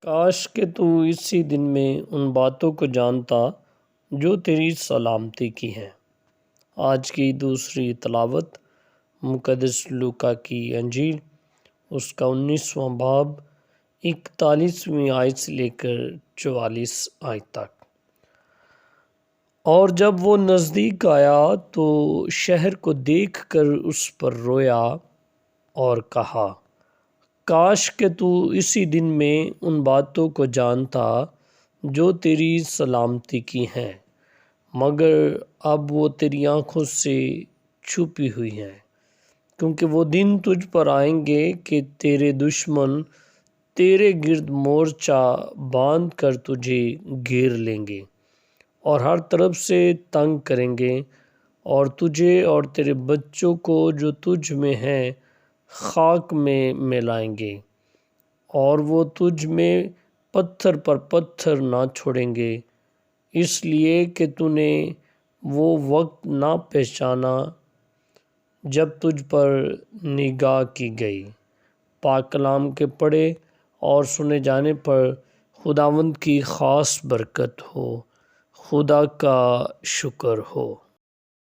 کاش کہ تو اسی دن میں ان باتوں کو جانتا جو تیری سلامتی کی ہیں۔ آج کی دوسری تلاوت مقدس لوکا کی انجیل اس کا 19واں باب 41ویں آیت سے لے کر 44 آیت تک۔ اور جب وہ نزدیک آیا تو شہر کو دیکھ کر اس پر رویا اور کہا، کاش کہ تو اسی دن میں ان باتوں کو جانتا جو تیری سلامتی کی ہیں، مگر اب وہ تیری آنکھوں سے چھپی ہوئی ہیں، کیونکہ وہ دن تجھ پر آئیں گے کہ تیرے دشمن تیرے گرد مورچہ باندھ کر تجھے گھیر لیں گے اور ہر طرف سے تنگ کریں گے، اور تجھے اور تیرے بچوں کو جو تجھ میں ہیں خاک میں ملائیں گے، اور وہ تجھ میں پتھر پر پتھر نہ چھوڑیں گے، اس لیے کہ تو نے وہ وقت نہ پہچانا جب تجھ پر نگاہ کی گئی۔ پاک کلام کے پڑھے اور سنے جانے پر خداوند کی خاص برکت ہو۔ خدا کا شکر ہو۔